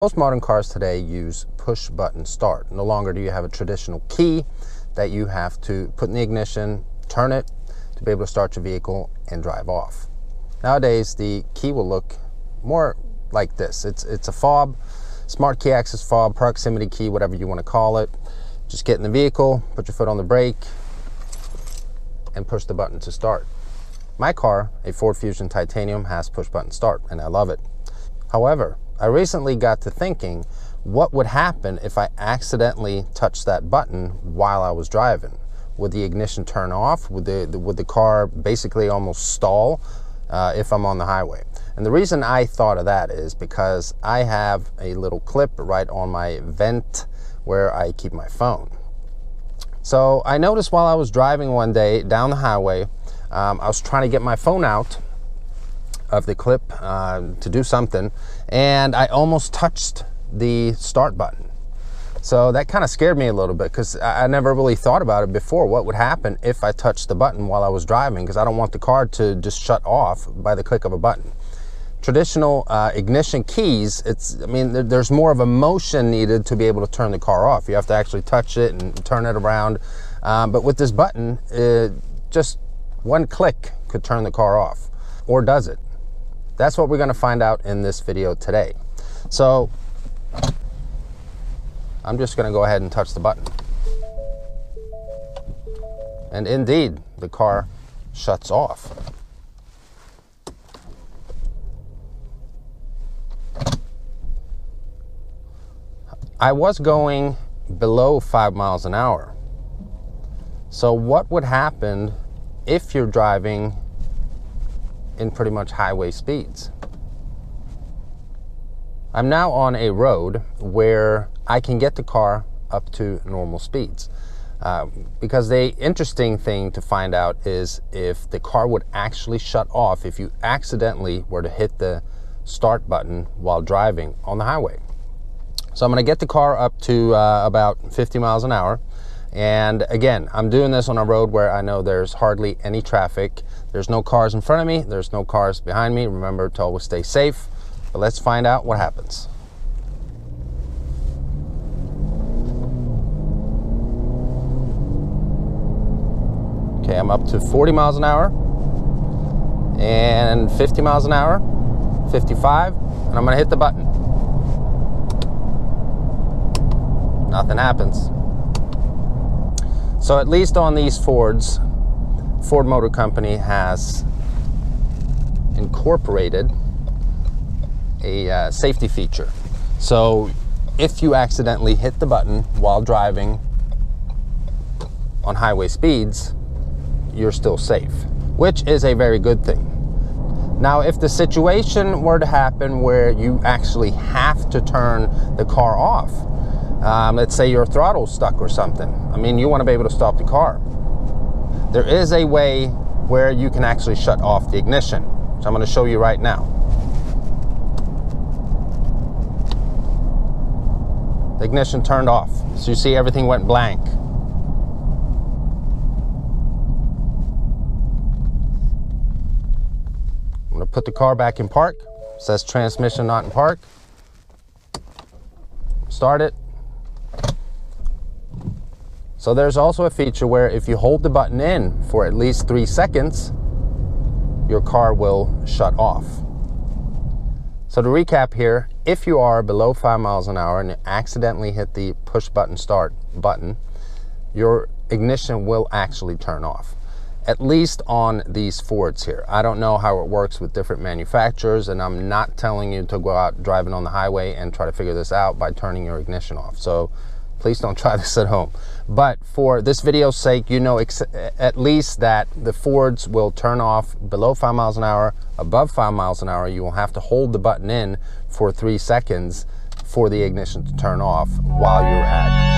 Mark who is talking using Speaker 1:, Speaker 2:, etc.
Speaker 1: Most modern cars today use push button start. No longer do you have a traditional key that you have to put in the ignition, turn it to be able to start your vehicle and drive off. Nowadays, the key will look more like this. It's a fob, smart key access fob, proximity key, whatever you want to call it. Just get in the vehicle, put your foot on the brake, and push the button to start. My car, a Ford Fusion Titanium, has push button start, and I love it. However, I recently got to thinking, what would happen if I accidentally touched that button while I was driving? Would the ignition turn off? Would the car basically almost stall if I'm on the highway? And the reason I thought of that is because I have a little clip right on my vent where I keep my phone. So I noticed while I was driving one day down the highway, I was trying to get my phone out of the clip to do something, and I almost touched the start button. So that kind of scared me a little bit because I never really thought about it before. What would happen if I touched the button while I was driving? Because I don't want the car to just shut off by the click of a button. Traditional ignition keys, there's more of a motion needed to be able to turn the car off. You have to actually touch it and turn it around. But with this button, just one click could turn the car off. Or does it? That's what we're going to find out in this video today. So I'm just going to go ahead and touch the button. And indeed, the car shuts off. I was going below 5 miles an hour. So what would happen if you're driving in pretty much highway speeds? I'm now on a road where I can get the car up to normal speeds. Because the interesting thing to find out is if the car would actually shut off if you accidentally were to hit the start button while driving on the highway. So I'm going to get the car up to about 50 miles an hour. And again, I'm doing this on a road where I know there's hardly any traffic. There's no cars in front of me. There's no cars behind me. Remember to always stay safe. But let's find out what happens. Okay, I'm up to 40 miles an hour and 50 miles an hour, 55, and I'm going to hit the button. Nothing happens. So at least on these Fords, Ford Motor Company has incorporated a safety feature. So if you accidentally hit the button while driving on highway speeds, you're still safe, which is a very good thing. Now, if the situation were to happen where you actually have to turn the car off, let's say your throttle's stuck or something. You want to be able to stop the car. There is a way where you can actually shut off the ignition. So I'm going to show you right now. The ignition turned off. So you see everything went blank. I'm going to put the car back in park. It says transmission not in park. Start it. So there's also a feature where if you hold the button in for at least 3 seconds, your car will shut off. So to recap here, if you are below 5 miles an hour and you accidentally hit the push button start button, your ignition will actually turn off. At least on these Fords here. I don't know how it works with different manufacturers, and I'm not telling you to go out driving on the highway and try to figure this out by turning your ignition off. So please don't try this at home. But for this video's sake, you know at least that the Fords will turn off below 5 miles an hour. Above 5 miles an hour, you will have to hold the button in for 3 seconds for the ignition to turn off while you're at